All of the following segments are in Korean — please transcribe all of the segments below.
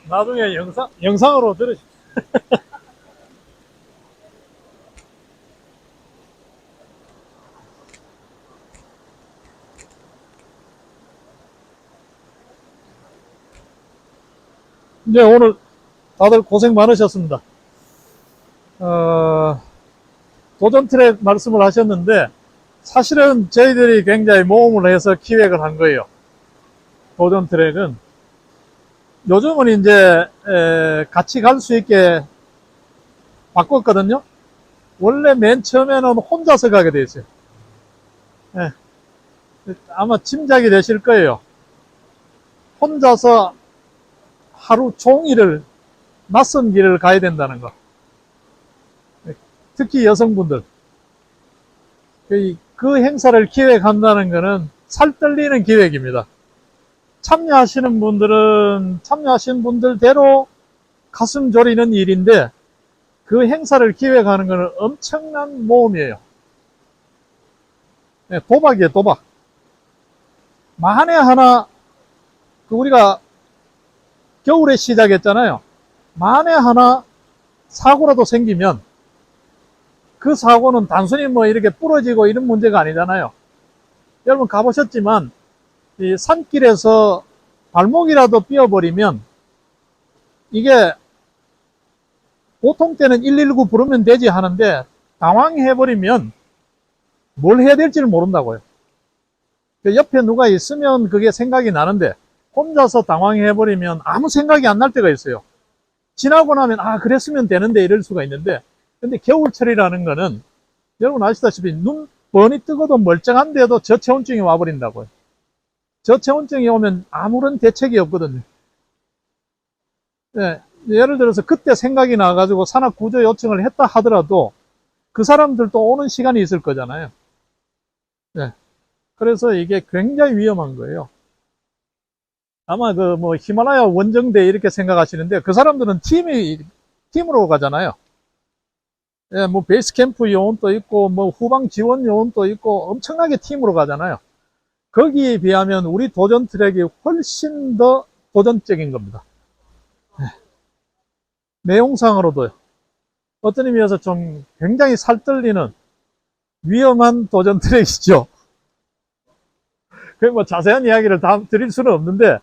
나중에 영상으로 들으시. 이제 오늘 다들 고생 많으셨습니다. 어, 도전 트랙 말씀을 하셨는데, 사실은 저희들이 굉장히 모험을 해서 기획을 한 거예요. 도전 트랙은. 요즘은 이제, 같이 갈 수 있게 바꿨거든요. 원래 맨 처음에는 혼자서 가게 돼 있어요. 예, 아마 짐작이 되실 거예요. 혼자서 하루 종일을 낯선 길을 가야 된다는 거. 특히 여성분들. 그 행사를 기획한다는 것은 살떨리는 기획입니다. 참여하시는 분들대로 가슴 졸이는 일인데, 그 행사를 기획하는 것은 엄청난 모험이에요. 네, 도박이에요, 도박. 만에 하나, 우리가 겨울에 시작했잖아요. 만에 하나 사고라도 생기면 그 사고는 단순히 뭐 이렇게 부러지고 이런 문제가 아니잖아요. 여러분 가보셨지만 이 산길에서 발목이라도 삐어버리면 이게 보통 때는 119 부르면 되지 하는데 당황해버리면 뭘 해야 될지를 모른다고요. 옆에 누가 있으면 그게 생각이 나는데 혼자서 당황해버리면 아무 생각이 안 날 때가 있어요. 지나고 나면 아 그랬으면 되는데 이럴 수가 있는데, 근데 겨울철이라는 거는 여러분 아시다시피 눈 뻔히 뜨고도 멀쩡한데도 저체온증이 와버린다고요. 저체온증이 오면 아무런 대책이 없거든요. 네, 예를 들어서 그때 생각이 나가지고 산악 구조 요청을 했다 하더라도 그 사람들도 오는 시간이 있을 거잖아요. 네, 그래서 이게 굉장히 위험한 거예요. 아마 그 뭐 히말라야 원정대 이렇게 생각하시는데 그 사람들은 팀으로 가잖아요. 예, 뭐 베이스 캠프 요원도 있고 뭐 후방 지원 요원도 있고 엄청나게 팀으로 가잖아요. 거기에 비하면 우리 도전 트랙이 훨씬 더 도전적인 겁니다. 내용상으로도 어떤 의미에서 좀 굉장히 살떨리는 위험한 도전 트랙이죠. 그 뭐 자세한 이야기를 다 드릴 수는 없는데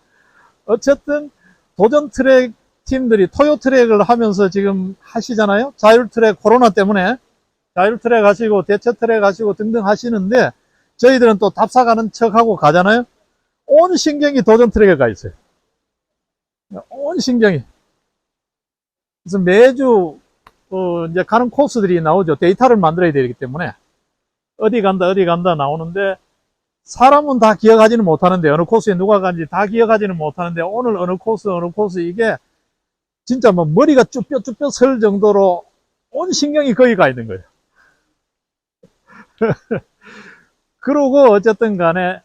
어쨌든 도전 트랙 팀들이 토요 트랙을 하면서 지금 하시잖아요. 자율 트랙 코로나 때문에 자율 트랙 하시고 대체 트랙 하시고 등등 하시는데 저희들은 또 답사가는 척하고 가잖아요. 온 신경이 도전 트랙에 가 있어요. 온 신경이. 그래서 매주 이제 가는 코스들이 나오죠. 데이터를 만들어야 되기 때문에 어디 간다 나오는데 사람은 다 기억하지는 못하는데 어느 코스에 누가 간지 다 기억하지는 못하는데 오늘 어느 코스 이게 진짜 뭐 머리가 쭈뼛쭈뼛 설 정도로 온 신경이 거기 가 있는 거예요. 그러고 어쨌든 간에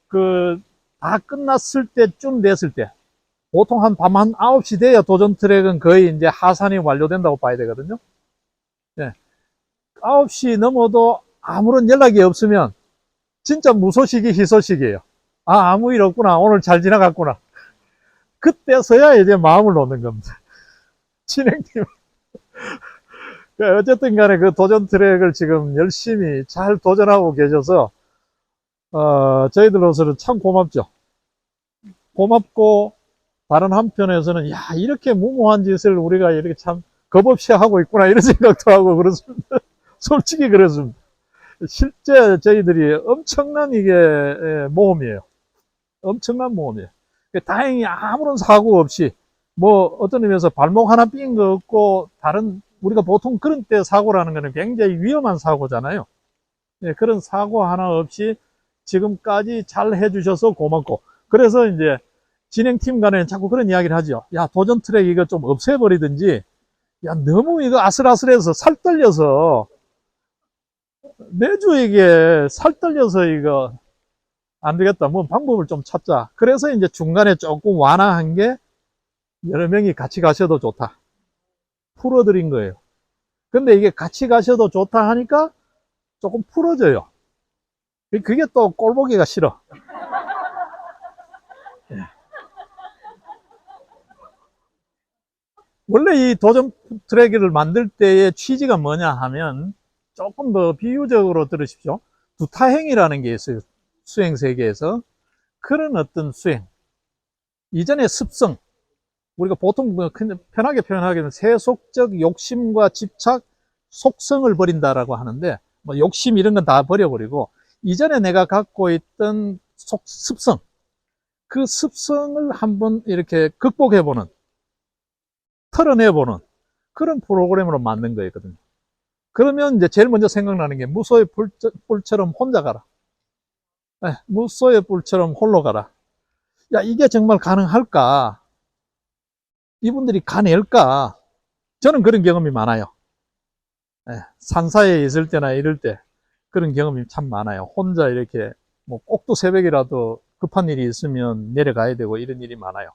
그 다 끝났을 때쯤 됐을 때 보통 밤 한 9시 돼야 도전 트랙은 거의 이제 하산이 완료된다고 봐야 되거든요. 네. 9시 넘어도 아무런 연락이 없으면 진짜 무소식이 희소식이에요. 아, 아무 일 없구나. 오늘 잘 지나갔구나. 그때서야 이제 마음을 놓는 겁니다. 진행팀. 어쨌든 간에 그 도전 트랙을 지금 열심히 잘 도전하고 계셔서, 저희들로서는 참 고맙죠. 고맙고, 다른 한편에서는, 야, 이렇게 무모한 짓을 우리가 이렇게 참 겁없이 하고 있구나, 이런 생각도 하고 그렇습니다. 솔직히 그렇습니다. 실제 저희들이 엄청난 이게 모험이에요. 엄청난 모험이에요. 다행히 아무런 사고 없이 뭐 어떤 의미에서 발목 하나 삔 거 없고 다른 우리가 보통 그런 때 사고라는 거는 굉장히 위험한 사고잖아요. 네, 그런 사고 하나 없이 지금까지 잘 해주셔서 고맙고 그래서 이제 진행팀 간에 자꾸 그런 이야기를 하죠. 야 도전 트랙 이거 좀 없애버리든지 야 너무 이거 아슬아슬해서 살 떨려서 매주 이게 살 떨려서 이거 안 되겠다. 뭐 방법을 좀 찾자. 그래서 이제 중간에 조금 완화한 게 여러 명이 같이 가셔도 좋다. 풀어드린 거예요. 근데 이게 같이 가셔도 좋다 하니까 조금 풀어져요. 그게 또 꼴보기가 싫어. 원래 이 도전 트랙을 만들 때의 취지가 뭐냐 하면 조금 더 비유적으로 들으십시오. 두타행이라는 게 있어요. 수행 세계에서. 그런 어떤 수행. 이전에 습성. 우리가 보통 편하게 표현하기는 세속적 욕심과 집착, 속성을 버린다라고 하는데, 뭐 욕심 이런 건 다 버려버리고, 이전에 내가 갖고 있던 습성, 그 습성을 한번 이렇게 극복해보는, 털어내보는 그런 프로그램으로 만든 거였거든요. 그러면 이제 제일 먼저 생각나는 게 무소의 뿔처럼 혼자 가라. 네, 무소의 뿔처럼 홀로 가라. 야, 이게 정말 가능할까? 이분들이 가낼까? 저는 그런 경험이 많아요. 네, 산사에 있을 때나 이럴 때 그런 경험이 참 많아요. 혼자 이렇게 뭐 꼭두 새벽이라도 급한 일이 있으면 내려가야 되고 이런 일이 많아요.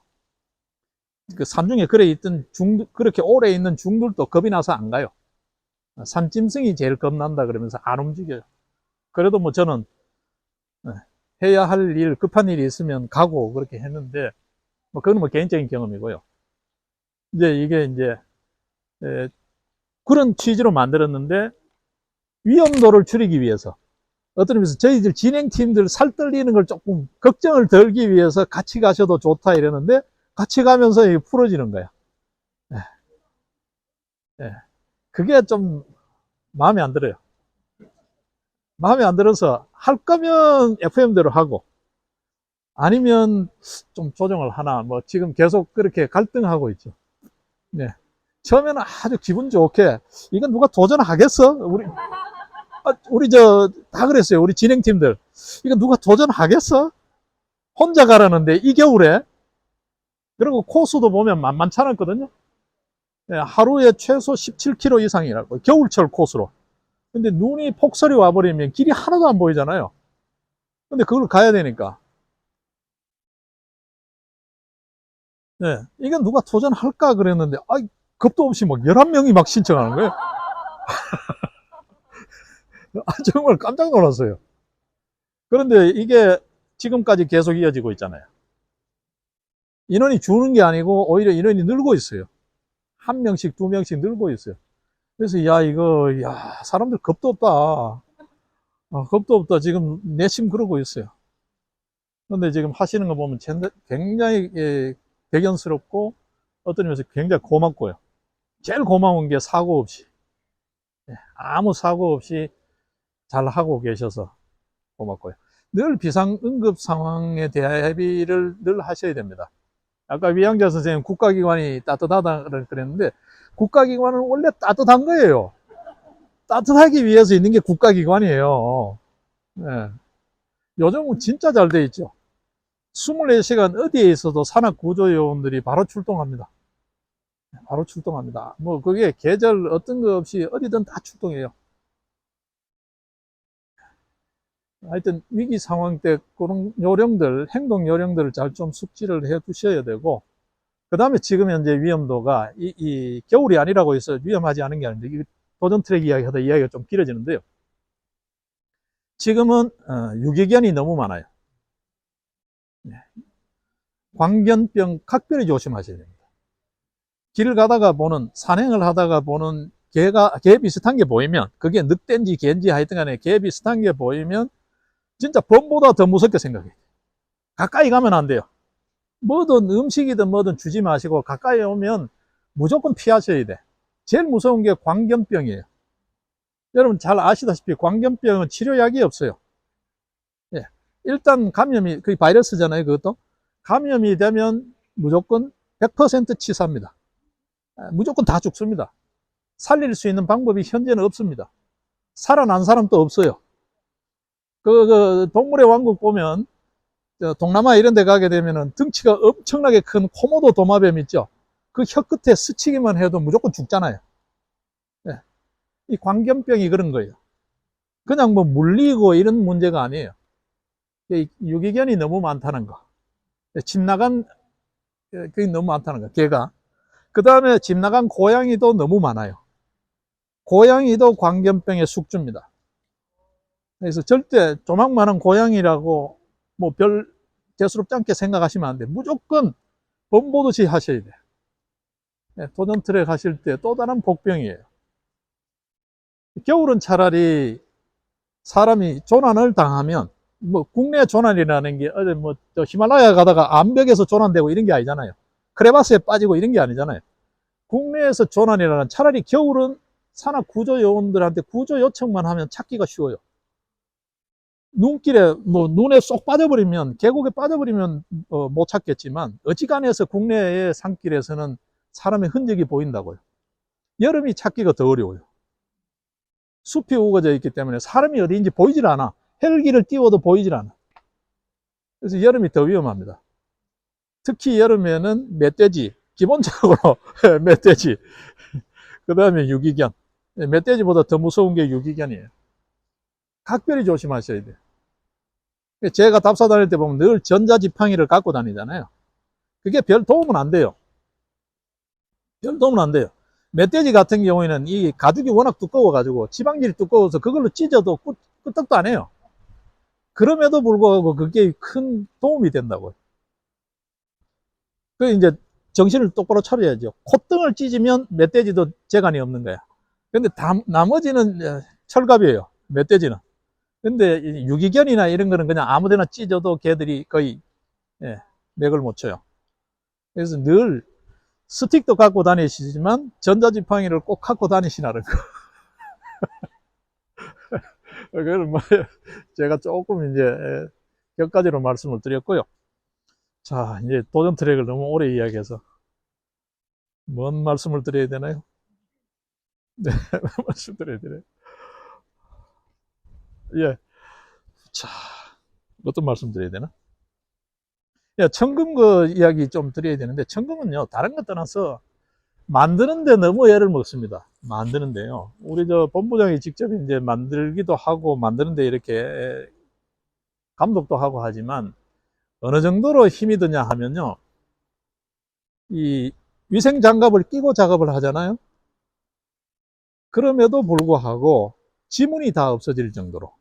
그 산중에 그렇게 오래 있는 중들도 겁이 나서 안 가요. 산짐승이 제일 겁난다 그러면서 안 움직여요. 그래도 뭐 저는 해야 할 일, 급한 일이 있으면 가고 그렇게 했는데, 뭐 그건 뭐 개인적인 경험이고요. 이게 그런 취지로 만들었는데, 위험도를 줄이기 위해서, 어떤 의미에서 저희들 진행팀들 살떨리는 걸 조금 걱정을 덜기 위해서 같이 가셔도 좋다 이러는데, 같이 가면서 이게 풀어지는 거야. 예, 예. 그게 좀 마음에 안 들어요. 마음에 안 들어서 할 거면 FM대로 하고, 아니면 좀 조정을 하나, 뭐 지금 계속 그렇게 갈등하고 있죠. 네. 처음에는 아주 기분 좋게, 이건 누가 도전하겠어? 우리 다 그랬어요. 우리 진행팀들. 이건 누가 도전하겠어? 혼자 가라는데, 이 겨울에. 그리고 코스도 보면 만만찮았거든요. 네, 하루에 최소 17km 이상이라고. 겨울철 코스로. 근데 눈이 폭설이 와버리면 길이 하나도 안 보이잖아요. 근데 그걸 가야 되니까. 네. 이건 누가 도전할까 그랬는데, 겁도 없이 막 11명이 막 신청하는 거예요. 정말 깜짝 놀랐어요. 그런데 이게 지금까지 계속 이어지고 있잖아요. 인원이 주는 게 아니고 오히려 인원이 늘고 있어요. 한 명씩, 두 명씩 늘고 있어요. 그래서 사람들 겁도 없다. 겁도 없다. 지금 내심 그러고 있어요. 그런데 지금 하시는 거 보면 굉장히 대견스럽고 어떤 의미에서 굉장히 고맙고요. 제일 고마운 게 사고 없이, 아무 사고 없이 잘 하고 계셔서 고맙고요. 늘 비상응급 상황에 대비를 늘 하셔야 됩니다. 아까 위양자 선생님 국가기관이 따뜻하다 그랬는데, 국가기관은 원래 따뜻한 거예요. 따뜻하기 위해서 있는 게 국가기관이에요. 네. 요즘은 진짜 잘 돼 있죠. 24시간 어디에 있어도 산악구조요원들이 바로 출동합니다. 바로 출동합니다. 뭐 그게 계절 어떤 거 없이 어디든 다 출동해요. 하여튼 위기 상황 때 그런 요령들, 행동 요령들을 잘 좀 숙지를 해 두셔야 되고, 그 다음에 지금 현재 위험도가 이 겨울이 아니라고 해서 위험하지 않은 게 아닌데, 도전 트랙 이야기 하다 이야기가 좀 길어지는데요. 지금은 유기견이 너무 많아요. 네. 광견병 각별히 조심하셔야 됩니다. 길을 가다가 보는, 산행을 하다가 보는 개 비슷한 게 보이면, 그게 늑대인지 개인지 하여튼 간에 개 비슷한 게 보이면 진짜 범보다 더 무섭게 생각해요. 가까이 가면 안 돼요. 뭐든 음식이든 뭐든 주지 마시고 가까이 오면 무조건 피하셔야 돼. 제일 무서운 게 광견병이에요. 여러분 잘 아시다시피 광견병은 치료약이 없어요. 예. 일단 감염이, 그 바이러스잖아요. 그것도. 감염이 되면 무조건 100% 치사입니다. 무조건 다 죽습니다. 살릴 수 있는 방법이 현재는 없습니다. 살아난 사람도 없어요. 동물의 왕국 보면, 동남아 이런 데 가게 되면은 덩치가 엄청나게 큰 코모도 도마뱀 있죠? 그 혀 끝에 스치기만 해도 무조건 죽잖아요. 네. 이 광견병이 그런 거예요. 그냥 뭐 물리고 이런 문제가 아니에요. 유기견이 너무 많다는 거. 집 나간, 그게 너무 많다는 거, 개가. 그 다음에 집 나간 고양이도 너무 많아요. 고양이도 광견병의 숙주입니다. 그래서 절대 조망만한 고양이라고 뭐 별 대수롭지 않게 생각하시면 안 돼요. 무조건 범보듯이 하셔야 돼요. 도전 트랙 하실 때 또 다른 복병이에요. 겨울은 차라리 사람이 조난을 당하면, 뭐 국내 조난이라는 게 어디 뭐 히말라야 가다가 암벽에서 조난되고 이런 게 아니잖아요. 크레바스에 빠지고 이런 게 아니잖아요. 국내에서 조난이라는, 차라리 겨울은 산악 구조 요원들한테 구조 요청만 하면 찾기가 쉬워요. 눈길에 뭐 눈에 쏙 빠져버리면, 계곡에 빠져버리면 못 찾겠지만, 어지간해서 국내의 산길에서는 사람의 흔적이 보인다고요. 여름이 찾기가 더 어려워요. 숲이 우거져 있기 때문에 사람이 어디인지 보이질 않아. 헬기를 띄워도 보이질 않아. 그래서 여름이 더 위험합니다. 특히 여름에는 멧돼지, 기본적으로 멧돼지, 그 다음에 유기견. 멧돼지보다 더 무서운 게 유기견이에요. 각별히 조심하셔야 돼요. 제가 답사 다닐 때 보면 늘 전자지팡이를 갖고 다니잖아요. 그게 별 도움은 안 돼요. 별 도움은 안 돼요. 멧돼지 같은 경우에는 이 가죽이 워낙 두꺼워가지고 지방질이 두꺼워서 그걸로 찢어도 끄떡도 안 해요. 그럼에도 불구하고 그게 큰 도움이 된다고요. 그 이제 정신을 똑바로 차려야죠. 콧등을 찢으면 멧돼지도 재간이 없는 거야. 근데 나머지는 철갑이에요. 멧돼지는. 근데 유기견이나 이런 거는 그냥 아무데나 찢어도 걔들이 거의 맥을 못 쳐요. 그래서 늘 스틱도 갖고 다니시지만 전자지팡이를 꼭 갖고 다니시라는 거. 그걸 뭐 제가 조금 이제 격가지로 말씀을 드렸고요. 자, 이제 도전 트랙을 너무 오래 이야기해서 뭔 말씀을 드려야 되나요? 네, 말씀드려야 되나요? 예. 자, 어떤 말씀 드려야 되나? 예, 청금거 이야기 좀 드려야 되는데, 청금은요, 다른 것 떠나서 만드는데 너무 애를 먹습니다. 만드는데요. 우리 저 본부장이 직접 이제 만들기도 하고, 만드는데 이렇게 감독도 하고 하지만, 어느 정도로 힘이 드냐 하면요, 이 위생 장갑을 끼고 작업을 하잖아요. 그럼에도 불구하고 지문이 다 없어질 정도로.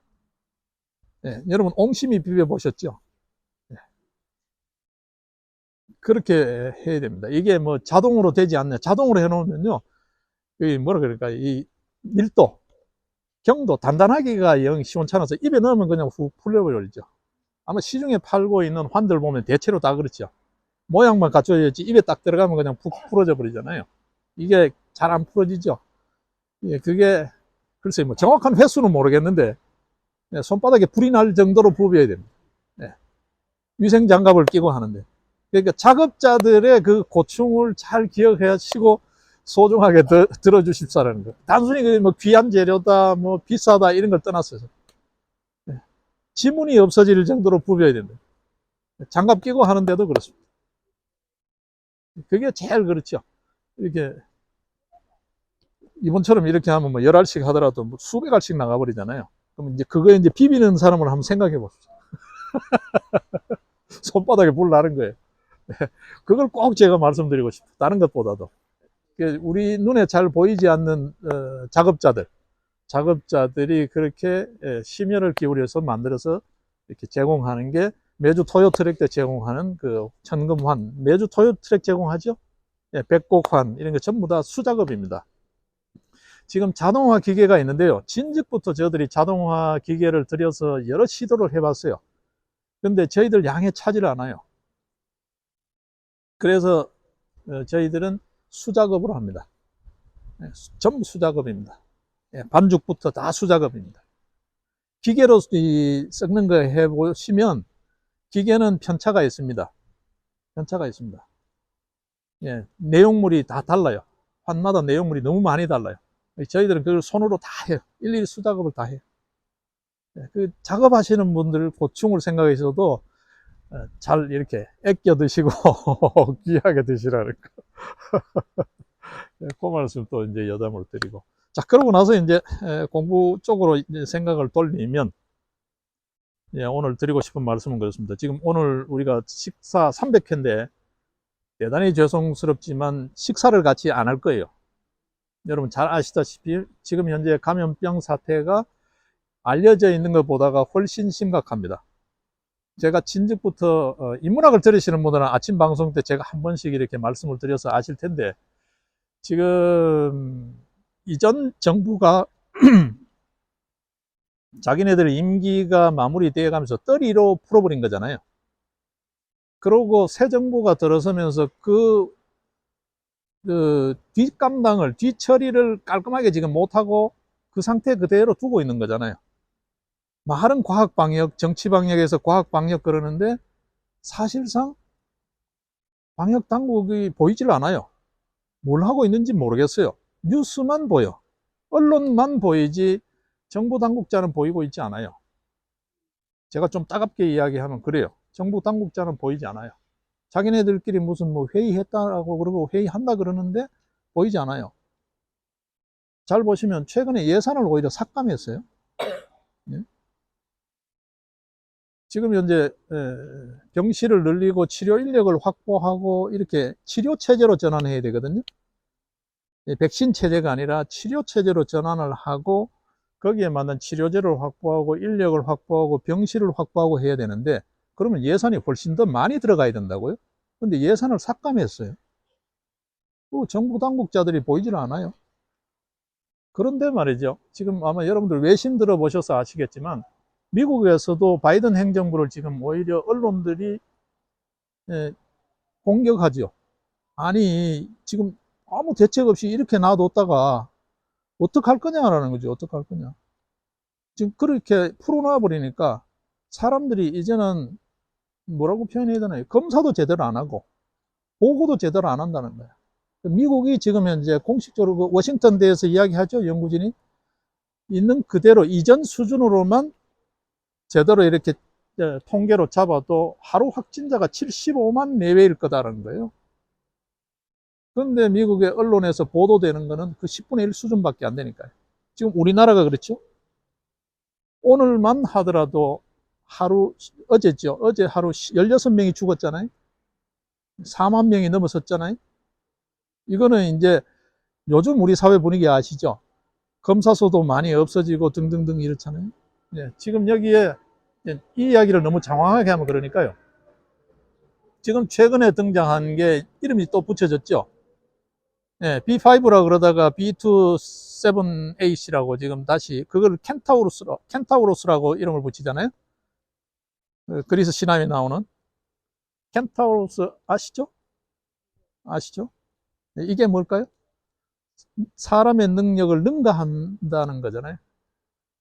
예, 여러분 옹심이 비벼 보셨죠? 예, 그렇게 해야 됩니다. 이게 뭐 자동으로 되지 않네. 자동으로 해놓으면요, 이 뭐라 그럴까, 이 밀도, 경도, 단단하기가 영 시원찮아서 입에 넣으면 그냥 훅 풀려버리죠. 아마 시중에 팔고 있는 환들 보면 대체로 다 그렇죠. 모양만 갖춰야지 입에 딱 들어가면 그냥 푹 풀어져 버리잖아요. 이게 잘 안 풀어지죠. 예, 그게 글쎄 뭐 정확한 횟수는 모르겠는데, 예, 손바닥에 불이 날 정도로 부벼야 됩니다. 예, 위생 장갑을 끼고 하는데, 그러니까 작업자들의 그 고충을 잘 기억하시고 소중하게 들어주십사라는 거. 단순히 뭐 귀한 재료다, 뭐 비싸다 이런 걸 떠났어요. 예, 지문이 없어질 정도로 부벼야 된다. 장갑 끼고 하는데도 그렇습니다. 그게 제일 그렇죠. 이렇게 이번처럼 이렇게 하면 뭐 10알씩 하더라도 뭐 수백 알씩 나가버리잖아요. 그럼 이제 그거에 이제 비비는 사람을 한번 생각해 보십시오. 손바닥에 불 나는 거예요. 그걸 꼭 제가 말씀드리고 싶어요. 다른 것보다도. 우리 눈에 잘 보이지 않는 작업자들이 그렇게 심혈을 기울여서 만들어서 이렇게 제공하는 게 매주 토요 트랙 때 제공하는 그 천금환, 매주 토요 트랙 제공하죠. 백곡환 이런 게 전부 다 수작업입니다. 지금 자동화 기계가 있는데요. 진즉부터 저희들이 자동화 기계를 들여서 여러 시도를 해봤어요. 근데 저희들 양에 차질 않아요. 그래서 저희들은 수작업으로 합니다. 전부 수작업입니다. 반죽부터 다 수작업입니다. 기계로 섞는 거 해보시면 기계는 편차가 있습니다. 편차가 있습니다. 예, 내용물이 다 달라요. 환마다 내용물이 너무 많이 달라요. 저희들은 그걸 손으로 다 해요. 일일이 수작업을 다 해요. 그 작업하시는 분들 고충을 생각해서도 잘 이렇게 아껴 드시고 귀하게 드시라는 거. 그 말씀 또 이제 여담을 드리고. 자, 그러고 나서 이제 공부 쪽으로 이제 생각을 돌리면, 오늘 드리고 싶은 말씀은 그렇습니다. 지금 오늘 우리가 식사 300회인데 대단히 죄송스럽지만 식사를 같이 안 할 거예요. 여러분 잘 아시다시피 지금 현재 감염병 사태가 알려져 있는 것보다가 훨씬 심각합니다. 제가 진즉부터 인문학을 들으시는 분들은 아침 방송 때 제가 한 번씩 이렇게 말씀을 드려서 아실 텐데, 지금 이전 정부가 자기네들 임기가 마무리되어 가면서 떨이로 풀어버린 거잖아요. 그러고 새 정부가 들어서면서 그 뒷감당을, 뒷처리를 깔끔하게 지금 못하고 그 상태 그대로 두고 있는 거잖아요. 말은 과학방역, 정치방역에서 과학방역 그러는데 사실상 방역당국이 보이질 않아요. 뭘 하고 있는지 모르겠어요. 뉴스만 보여. 언론만 보이지 정부 당국자는 보이고 있지 않아요. 제가 좀 따갑게 이야기하면 그래요. 정부 당국자는 보이지 않아요. 자기네들끼리 무슨 뭐 회의했다라고 그러고 회의한다 그러는데 보이지 않아요. 잘 보시면 최근에 예산을 오히려 삭감했어요. 예? 지금 현재 병실을 늘리고 치료 인력을 확보하고 이렇게 치료 체제로 전환해야 되거든요. 백신 체제가 아니라 치료 체제로 전환을 하고 거기에 맞는 치료제를 확보하고 인력을 확보하고 병실을 확보하고 해야 되는데 그러면 예산이 훨씬 더 많이 들어가야 된다고요. 근데 예산을 삭감했어요. 정부 당국자들이 보이질 않아요. 그런데 말이죠. 지금 아마 여러분들 외신 들어보셔서 아시겠지만 미국에서도 바이든 행정부를 지금 오히려 언론들이 공격하죠. 아니 지금 아무 대책 없이 이렇게 놔뒀다가 어떡할 거냐라는 거죠. 어떡할 거냐. 지금 그렇게 풀어놔 버리니까 사람들이 이제는 뭐라고 표현해야 되나요? 검사도 제대로 안 하고 보고도 제대로 안 한다는 거예요. 미국이 지금 현재 공식적으로 워싱턴 대에서 이야기하죠. 연구진이 있는 그대로 이전 수준으로만 제대로 이렇게 통계로 잡아도 하루 확진자가 75만 내외일 거다라는 거예요. 그런데 미국의 언론에서 보도되는 거는 그 10분의 1 수준밖에 안 되니까요. 지금 우리나라가 그렇죠. 오늘만 하더라도 어제죠. 어제 하루 16명이 죽었잖아요. 4만 명이 넘어섰잖아요. 이거는 이제 요즘 우리 사회 분위기 아시죠? 검사소도 많이 없어지고 등등등 이렇잖아요. 네, 지금 여기에 이 이야기를 너무 장황하게 하면 그러니까요. 지금 최근에 등장한 게 이름이 또 붙여졌죠. 네, B5라 그러다가 B27A라고 지금 다시 그걸 켄타우로스라고 이름을 붙이잖아요. 그리스 신화에 나오는 켄타우로스 아시죠? 아시죠? 네, 이게 뭘까요? 사람의 능력을 능가한다는 거잖아요.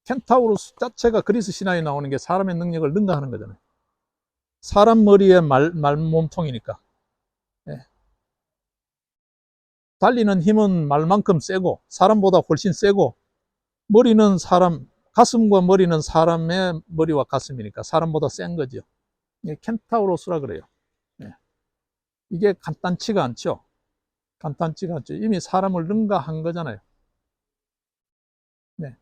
켄타우로스 자체가 그리스 신화에 나오는 게 사람의 능력을 능가하는 거잖아요. 사람 머리에 말몸통이니까. 네. 달리는 힘은 말만큼 세고 사람보다 훨씬 세고 머리는 가슴과 머리는 사람의 머리와 가슴이니까 사람보다 센 거죠. 켄타우로스라 그래요. 네. 이게 간단치가 않죠. 간단치가 않죠. 이미 사람을 능가한 거잖아요. 네.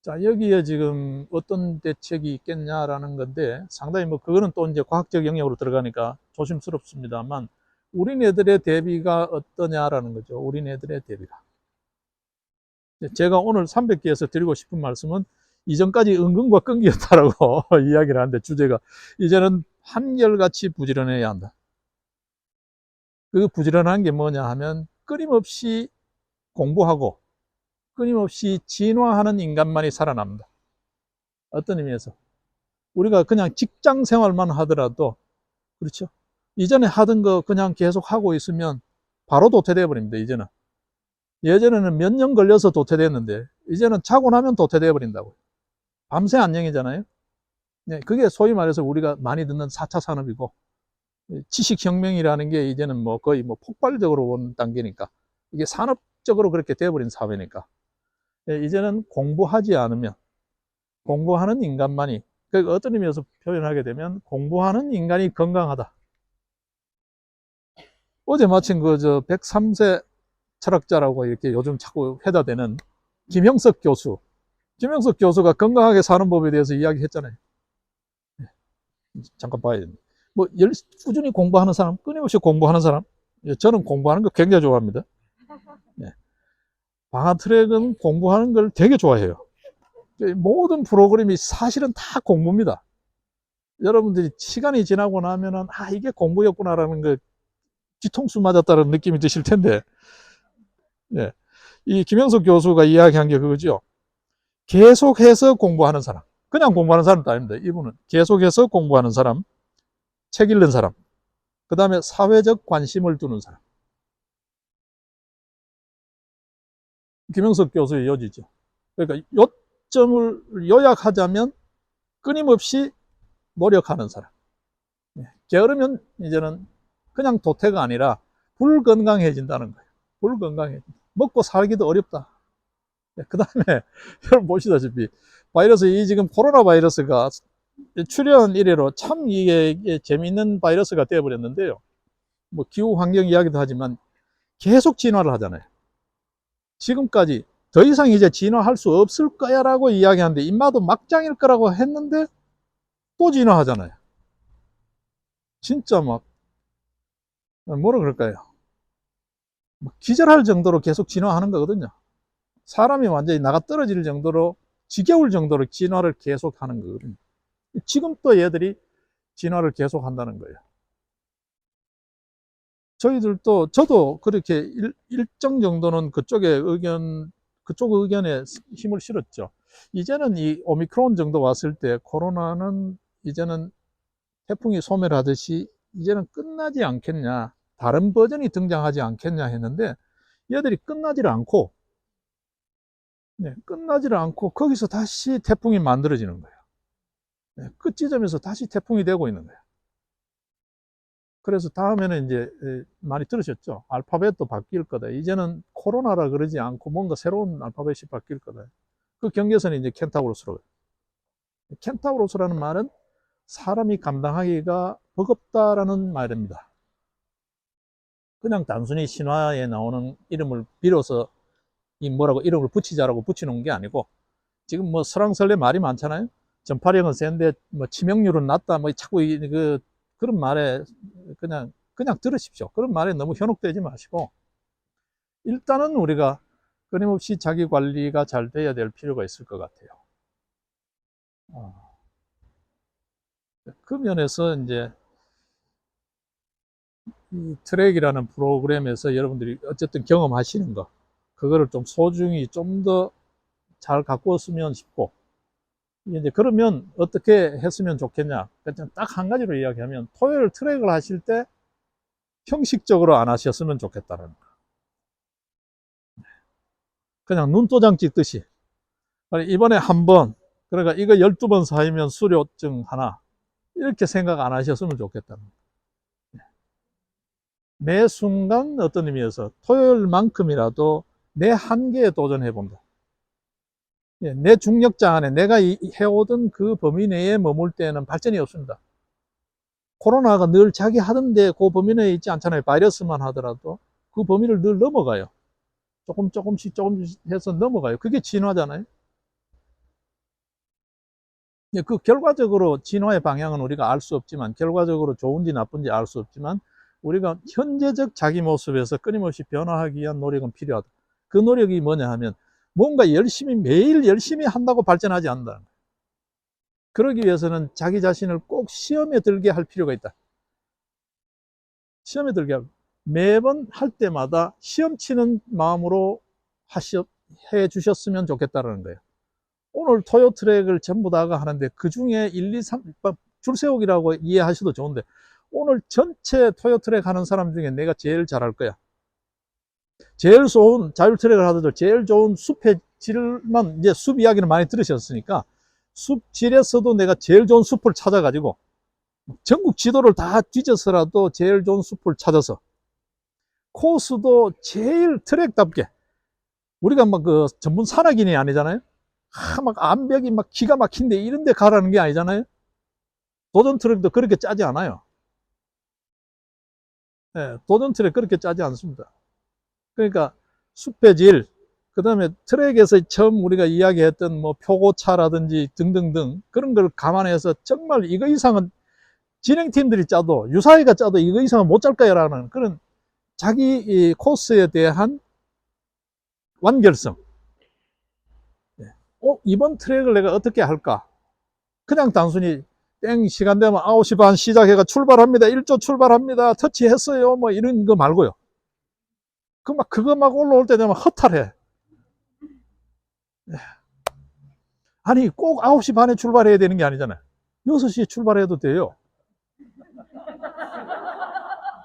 자, 여기에 지금 어떤 대책이 있겠냐라는 건데 상당히 뭐 그거는 또 이제 과학적 영역으로 들어가니까 조심스럽습니다만 우리네들의 대비가 어떠냐라는 거죠. 우리네들의 대비가. 제가 오늘 300기에서 드리고 싶은 말씀은 이전까지 은근과 끈기였다라고 이야기를 하는데 주제가 이제는 한결같이 부지런해야 한다. 그 부지런한 게 뭐냐 하면 끊임없이 공부하고 끊임없이 진화하는 인간만이 살아남는다. 어떤 의미에서 우리가 그냥 직장 생활만 하더라도 그렇죠. 이전에 하던 거 그냥 계속 하고 있으면 바로 도태돼 버립니다. 이제는 예전에는 몇 년 걸려서 도태됐는데 이제는 자고 나면 도태돼 버린다고. 밤새 안녕이잖아요. 네, 그게 소위 말해서 우리가 많이 듣는 4차 산업이고 지식혁명이라는 게 이제는 뭐 거의 뭐 폭발적으로 온 단계니까 이게 산업적으로 그렇게 돼버린 사회니까 이제는 공부하지 않으면 공부하는 인간만이 그러니까 어떤 의미에서 표현하게 되면 공부하는 인간이 건강하다. 어제 마침 그 103세 철학자라고 이렇게 요즘 자꾸 회자되는 김형석 교수가 건강하게 사는 법에 대해서 이야기했잖아요. 잠깐 봐야 됩니다. 뭐 꾸준히 공부하는 사람, 끊임없이 공부하는 사람, 저는 공부하는 거 굉장히 좋아합니다. 네. 방아트랙은 공부하는 걸 되게 좋아해요. 모든 프로그램이 사실은 다 공부입니다. 여러분들이 시간이 지나고 나면은 이게 공부였구나라는 거 뒤통수 맞았다는 느낌이 드실 텐데 예. 이 김영석 교수가 이야기한 게 그거죠. 계속해서 공부하는 사람. 그냥 공부하는 사람도 아닙니다. 이분은 계속해서 공부하는 사람, 책 읽는 사람, 그 다음에 사회적 관심을 두는 사람. 김영석 교수의 요지죠. 그러니까 요점을 요약하자면 끊임없이 노력하는 사람. 게으르면 이제는 그냥 도태가 아니라 불건강해진다는 거예요. 불건강해진다. 먹고 살기도 어렵다. 그 다음에 여러분 보시다시피 바이러스, 이 지금 코로나 바이러스가 출현 이래로 참 이게 재미있는 바이러스가 되어버렸는데요. 뭐 기후 환경 이야기도 하지만 계속 진화를 하잖아요. 지금까지 더 이상 이제 진화할 수 없을 거야 라고 이야기하는데, 인마도 막장일 거라고 했는데 또 진화하잖아요. 진짜 막 뭐라 그럴까요? 기절할 정도로 계속 진화하는 거거든요. 사람이 완전히 나가 떨어질 정도로, 지겨울 정도로 진화를 계속 하는 거거든요. 지금 또 얘들이 진화를 계속 한다는 거예요. 저희들도, 저도 그렇게 일정 정도는 그쪽 의견에 힘을 실었죠. 이제는 이 오미크론 정도 왔을 때 코로나는 이제는 태풍이 소멸하듯이 이제는 끝나지 않겠냐, 다른 버전이 등장하지 않겠냐 했는데, 얘들이 끝나지를 않고, 끝나지를 않고 거기서 다시 태풍이 만들어지는 거예요. 끝 지점에서 다시 태풍이 되고 있는 거예요. 그래서 다음에는 이제 많이 들으셨죠? 알파벳도 바뀔 거다. 이제는 코로나라 그러지 않고 뭔가 새로운 알파벳이 바뀔 거다. 그 경계선이 이제 켄타우로스로. 켄타우로스라는 말은 사람이 감당하기가 버겁다라는 말입니다. 그냥 단순히 신화에 나오는 이름을 빌어서 이름을 붙이자라고 붙이는 게 아니고, 지금 뭐 설왕설래 말이 많잖아요. 전파력은 센데 뭐 치명률은 낮다, 뭐 자꾸 그런 말에 그냥 들으십시오. 그런 말에 너무 현혹되지 마시고, 일단은 우리가 끊임없이 자기 관리가 잘 돼야 될 필요가 있을 것 같아요. 그 면에서 이제 이 트랙이라는 프로그램에서 여러분들이 어쨌든 경험하시는 거, 그거를 좀 소중히 좀 더 잘 가꾸었으면 싶고, 이제 그러면 어떻게 했으면 좋겠냐. 딱 한 가지로 이야기하면, 토요일 트랙을 하실 때 형식적으로 안 하셨으면 좋겠다는 거. 그냥 눈도장 찍듯이. 이번에 한 번, 그러니까 이거 12번 쌓이면 수료증 하나, 이렇게 생각 안 하셨으면 좋겠다는 거. 매 순간 어떤 의미에서 토요일만큼이라도 내 한계에 도전해 본다. 내 중력장 안에 내가 해오던 그 범위 내에 머물 때는 발전이 없습니다. 코로나가 늘 자기 하던데 그 범위 내에 있지 않잖아요. 바이러스만 하더라도 그 범위를 늘 넘어가요. 조금씩 해서 넘어가요. 그게 진화잖아요. 그 결과적으로 진화의 방향은 우리가 알 수 없지만, 결과적으로 좋은지 나쁜지 알 수 없지만, 우리가 현재적 자기 모습에서 끊임없이 변화하기 위한 노력은 필요하다. 그 노력이 뭐냐 하면, 뭔가 매일 열심히 한다고 발전하지 않는다. 그러기 위해서는 자기 자신을 꼭 시험에 들게 할 필요가 있다. 시험에 들게 하고, 매번 할 때마다 시험 치는 마음으로 해 주셨으면 좋겠다는 거예요. 오늘 토요 트랙을 전부 다가 하는데 그 중에 1, 2, 3, 줄 세우기라고 이해하셔도 좋은데, 오늘 전체 토요 트랙 하는 사람 중에 내가 제일 잘할 거야. 제일 좋은 자율 트랙을 하더라도 제일 좋은 숲의 질만, 이제 숲 이야기는 많이 들으셨으니까 숲 질에서도 내가 제일 좋은 숲을 찾아가지고 전국 지도를 다 뒤져서라도 제일 좋은 숲을 찾아서, 코스도 제일 트랙답게, 우리가 막 그 전문 산악인이 아니잖아요. 막 암벽이 막 기가 막힌데 이런 데 가라는 게 아니잖아요. 도전 트랙도 그렇게 짜지 않아요. 도전 트랙 그렇게 짜지 않습니다. 그러니까 숲의 질, 그 다음에 트랙에서 처음 우리가 이야기했던 뭐 표고차라든지 등등등, 그런 걸 감안해서 정말 이거 이상은 진행팀들이 짜도, 유사회가 짜도 이거 이상은 못 짤 거야 라는 그런 자기 이 코스에 대한 완결성. 이번 트랙을 내가 어떻게 할까? 그냥 단순히 시간 되면 9시 반 시작해가 출발합니다. 1조 출발합니다. 터치했어요. 뭐 이런 거 말고요. 그거 막 올라올 때 되면 허탈해. 아니, 꼭 9시 반에 출발해야 되는 게 아니잖아요. 6시에 출발해도 돼요.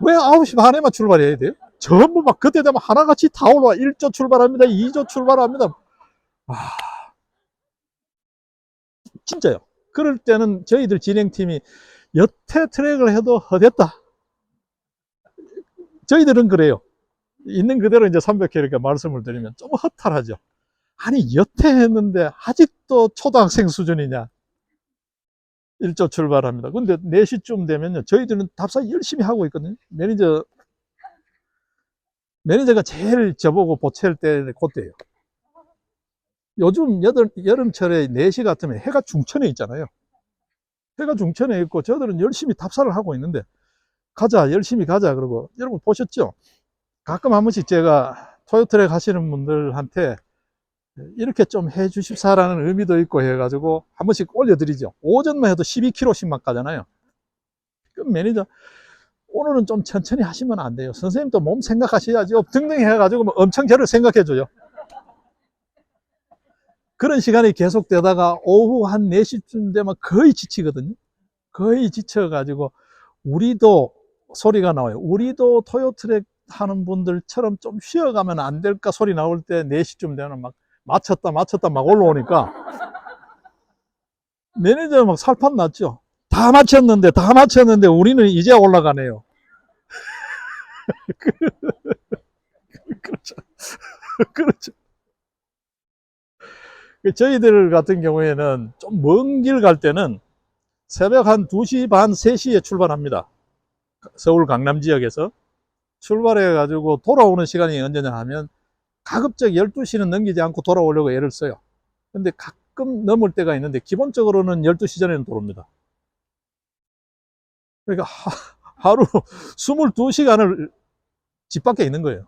왜 9시 반에만 출발해야 돼요? 전부 막 그때 되면 하나같이 다 올라와. 1조 출발합니다. 2조 출발합니다. 아, 진짜요. 그럴 때는 저희들 진행팀이 여태 트랙을 해도 허됐다. 저희들은 그래요. 있는 그대로 이제 300회 이렇게 말씀을 드리면 좀 허탈하죠. 아니, 여태 했는데 아직도 초등학생 수준이냐. 1조 출발합니다. 근데 4시쯤 되면요. 저희들은 답사 열심히 하고 있거든요. 매니저가 제일 저보고 보챌 때 그때예요. 요즘 여름철에 4시 같으면 해가 중천에 있잖아요. 해가 중천에 있고 저들은 열심히 답사를 하고 있는데 가자, 열심히 가자. 그러고 여러분 보셨죠? 가끔 한 번씩 제가 토요트랙 하시는 분들한테 이렇게 좀 해 주십사라는 의미도 있고 해가지고 한 번씩 올려드리죠. 오전만 해도 12km씩만 가잖아요. 그럼 매니저, 오늘은 좀 천천히 하시면 안 돼요. 선생님도 몸 생각하셔야죠. 등등 해가지고 뭐 엄청 저를 생각해줘요. 그런 시간이 계속되다가 오후 한 4시쯤 되면 거의 지치거든요. 거의 지쳐가지고 우리도 소리가 나와요. 우리도 토요트랙 하는 분들처럼 좀 쉬어가면 안 될까 소리 나올 때 4시쯤 되면 막 맞췄다 막 올라오니까 매니저 막 살판 났죠. 다 맞췄는데 우리는 이제 올라가네요. 그렇죠. 그렇죠. 저희들 같은 경우에는 좀 먼 길 갈 때는 새벽 한 2시 반, 3시에 출발합니다. 서울 강남 지역에서 출발해 가지고 돌아오는 시간이 언제냐 하면 가급적 12시는 넘기지 않고 돌아오려고 애를 써요. 근데 가끔 넘을 때가 있는데 기본적으로는 12시 전에는 돌아옵니다. 그러니까 하루 22시간을 집 밖에 있는 거예요.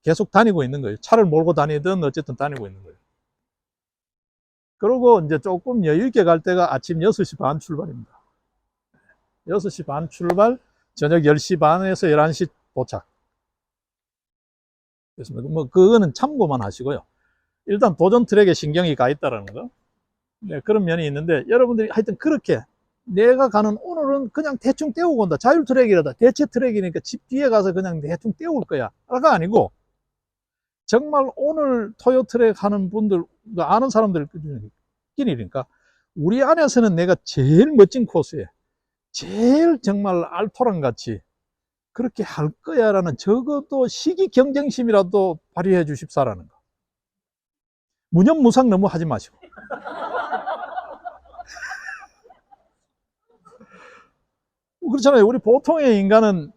계속 다니고 있는 거예요. 차를 몰고 다니든 어쨌든 다니고 있는 거예요. 그리고 이제 조금 여유 있게 갈 때가 아침 6시 반 출발입니다. 6시 반 출발, 저녁 10시 반에서 11시 도착. 그렇습니다. 뭐, 그거는 참고만 하시고요. 일단 도전 트랙에 신경이 가 있다라는 거. 네, 그런 면이 있는데, 여러분들이 하여튼 그렇게 내가 가는 오늘은 그냥 대충 때우고 온다. 자율 트랙이라다. 대체 트랙이니까 집 뒤에 가서 그냥 대충 때울 거야. 가 아니고, 정말 오늘 토요 트랙 하는 분들, 아는 사람들끼리니까, 우리 안에서는 내가 제일 멋진 코스에, 제일 정말 알토란 같이 그렇게 할 거야라는 적어도 시기 경쟁심이라도 발휘해 주십사라는 거. 무념무상 너무 하지 마시고. 그렇잖아요. 우리 보통의 인간은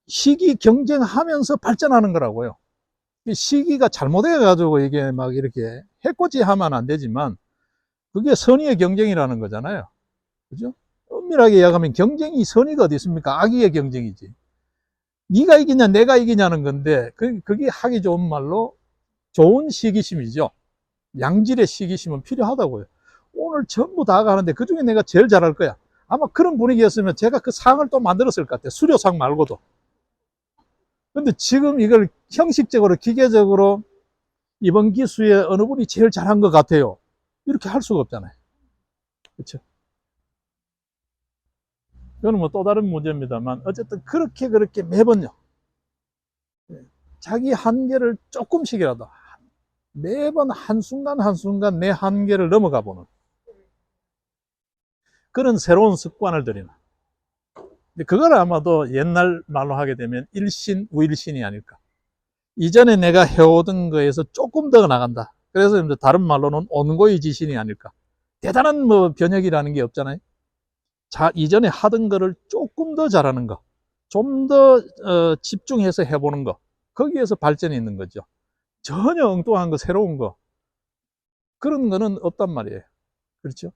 시기 경쟁하면서 발전하는 거라고요. 시기가 잘못해가지고 이게 막 이렇게 해코지 하면 안 되지만 그게 선의의 경쟁이라는 거잖아요. 그죠? 엄밀하게 이야기하면 경쟁이 선의가 어디 있습니까? 악의의 경쟁이지. 네가 이기냐 내가 이기냐는 건데 그게 하기 좋은 말로 좋은 시기심이죠. 양질의 시기심은 필요하다고요. 오늘 전부 다 가는데 그중에 내가 제일 잘할 거야. 아마 그런 분위기였으면 제가 그 상을 또 만들었을 것 같아요. 수료상 말고도. 근데 지금 이걸 형식적으로 기계적으로 이번 기수에 어느 분이 제일 잘한 것 같아요. 이렇게 할 수가 없잖아요. 그렇죠? 이거는 뭐 또 다른 문제입니다만 어쨌든 그렇게 매번요. 자기 한계를 조금씩이라도 매번 한순간 한순간 내 한계를 넘어가 보는 그런 새로운 습관을 들이는. 그걸 아마도 옛날 말로 하게 되면 일신, 우일신이 아닐까. 이전에 내가 해오던 거에서 조금 더 나간다. 그래서 이제 다른 말로는 온고의 지신이 아닐까. 대단한 뭐 변혁이라는 게 없잖아요. 자, 이전에 하던 거를 조금 더 잘하는 거. 좀 더 집중해서 해보는 거. 거기에서 발전이 있는 거죠. 전혀 엉뚱한 거, 새로운 거. 그런 거는 없단 말이에요. 그렇죠?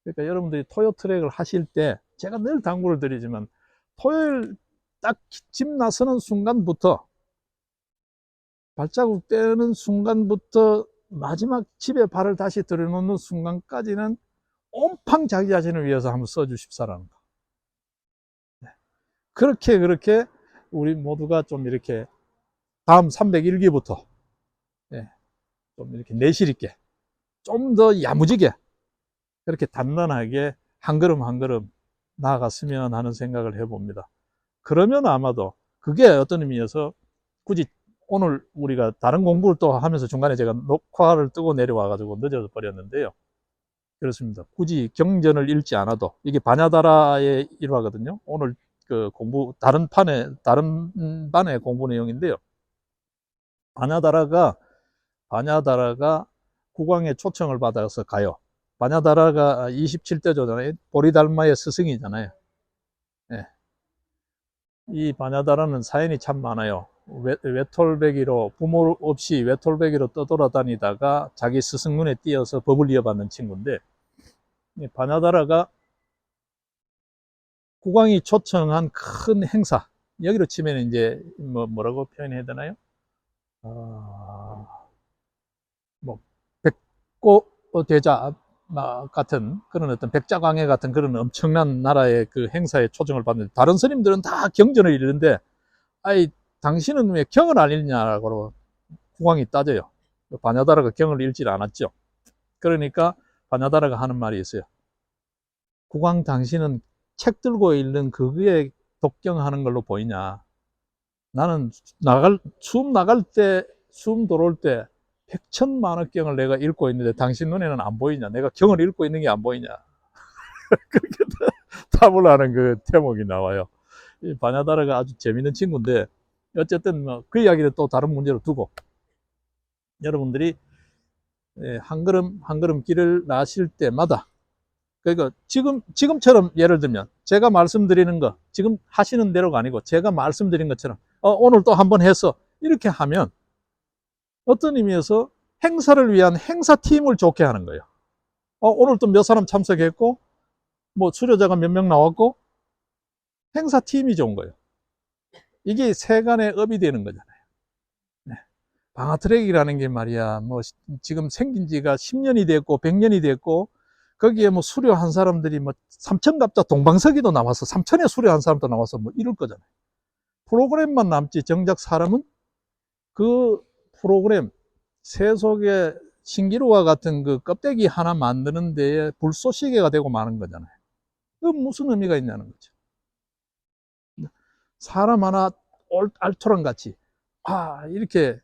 그러니까 여러분들이 토요 트랙을 하실 때 제가 늘 당부를 드리지만 토요일 딱 집 나서는 순간부터 발자국 떼는 순간부터 마지막 집에 발을 다시 들여놓는 순간까지는 온팡 자기 자신을 위해서 한번 써주십사라는 거. 네. 그렇게 우리 모두가 좀 이렇게 다음 301기부터 좀 이렇게 내실 있게, 좀 더 야무지게, 그렇게 단단하게 한 걸음 한 걸음 나아갔으면 하는 생각을 해봅니다. 그러면 아마도 그게 어떤 의미에서 굳이 오늘 우리가 다른 공부를 또 하면서 중간에 제가 녹화를 뜨고 내려와가지고 늦어져 버렸는데요. 그렇습니다. 굳이 경전을 읽지 않아도 이게 바냐다라의 일화거든요. 오늘 그 공부 다른 반의 공부 내용인데요. 바냐다라가 국왕의 초청을 받아서 가요. 바냐다라가 27대조잖아요. 보리달마의 스승이잖아요. 네. 이 바냐다라는 사연이 참 많아요. 외톨배기로, 부모 없이 외톨배기로 떠돌아다니다가 자기 스승 눈에 띄어서 법을 이어받는 친구인데, 바냐다라가 국왕이 초청한 큰 행사, 여기로 치면 이제 뭐라고 표현해야 되나요? 뭐 백고 대자 같은 그런 어떤 백자광해 같은 그런 엄청난 나라의 그 행사에 초청을 받는데, 다른 스님들은 다 경전을 읽는데 아이 당신은 왜 경을 안 읽냐고 국왕이 따져요. 바냐다라가 경을 읽지 않았죠. 그러니까 바냐다라가 하는 말이 있어요. 국왕, 당신은 책 들고 읽는 그거에 독경하는 걸로 보이냐? 나는 숨 나갈 때, 숨 들어올 때 백천만억경을 내가 읽고 있는데 당신 눈에는 안 보이냐? 내가 경을 읽고 있는 게 안 보이냐? 그렇게 답을 하는 그 대목이 나와요. 이 바냐다라가 아주 재밌는 친구인데, 어쨌든 그 이야기를 또 다른 문제로 두고, 여러분들이 한 걸음 한 걸음 길을 나실 때마다, 그러니까 지금처럼 예를 들면 제가 말씀드리는 거 지금 하시는 대로가 아니고 제가 말씀드린 것처럼 오늘 또 한번 해서 이렇게 하면 어떤 의미에서 행사를 위한 행사팀을 좋게 하는 거예요. 오늘 또 몇 사람 참석했고 뭐 수료자가 몇 명 나왔고 행사팀이 좋은 거예요. 이게 세간의 업이 되는 거잖아요. 네. 방아트랙이라는 게 말이야, 뭐 지금 생긴 지가 10년이 됐고 100년이 됐고 거기에 뭐 수료한 사람들이 뭐 삼천갑자 동방서기도 나와서 3천에 수료한 사람도 나와서 뭐 이럴 거잖아요. 프로그램만 남지 정작 사람은 그 프로그램 세속의 신기루와 같은 그 껍데기 하나 만드는 데에 불쏘시개가 되고 마는 거잖아요. 그 무슨 의미가 있냐는 거죠. 사람 하나 알토란 같이 이렇게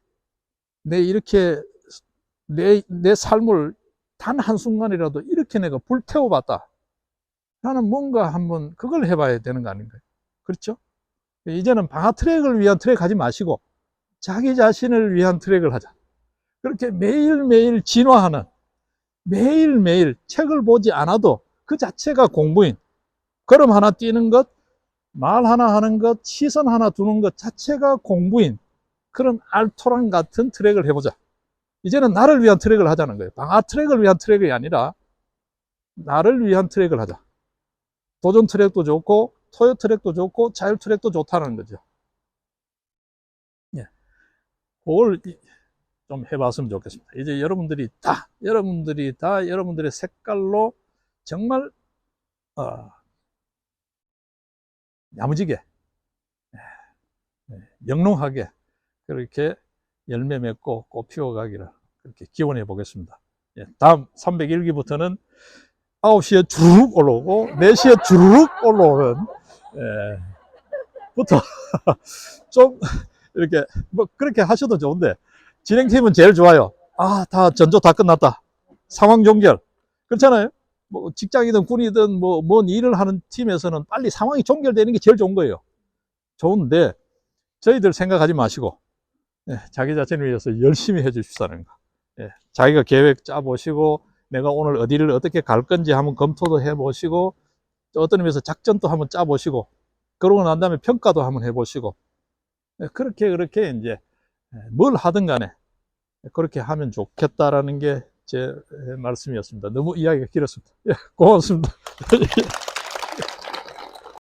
내 삶을 단 한순간이라도 이렇게 내가 불태워봤다. 나는 뭔가 한번 그걸 해봐야 되는 거 아닌가요? 그렇죠? 이제는 방아트랙을 위한 트랙 하지 마시고 자기 자신을 위한 트랙을 하자. 그렇게 매일매일 진화하는, 매일매일 책을 보지 않아도 그 자체가 공부인, 걸음 하나 뛰는 것, 말 하나 하는 것, 시선 하나 두는 것 자체가 공부인 그런 알토란 같은 트랙을 해보자. 이제는 나를 위한 트랙을 하자는 거예요. 방아 트랙을 위한 트랙이 아니라 나를 위한 트랙을 하자. 도전 트랙도 좋고 토요 트랙도 좋고 자율 트랙도 좋다는 거죠. 예, 그걸 좀 해봤으면 좋겠습니다. 이제 여러분들이 다 여러분들의 색깔로 정말 야무지게 영롱하게 그렇게 열매 맺고 꽃 피워가기를 그렇게 기원해 보겠습니다. 예, 다음 301기부터는 9시에 주르륵 올라오고 4시에 주르륵 올라오는 부터 좀 이렇게 뭐 그렇게 하셔도 좋은데, 진행팀은 제일 좋아요. 다 전조 다 끝났다. 상황 종결. 그렇잖아요. 뭐 직장이든 군이든 뭔 일을 하는 팀에서는 빨리 상황이 종결되는 게 제일 좋은 거예요. 좋은데 저희들 생각하지 마시고 자기 자신을 위해서 열심히 해 주십사는 거. 자기가 계획 짜 보시고 내가 오늘 어디를 어떻게 갈 건지 한번 검토도 해 보시고, 어떤 의미에서 작전도 한번 짜 보시고, 그러고 난 다음에 평가도 한번 해 보시고, 그렇게 이제 뭘 하든 간에 그렇게 하면 좋겠다라는 게 제 말씀이었습니다. 너무 이야기가 길었습니다. 고맙습니다.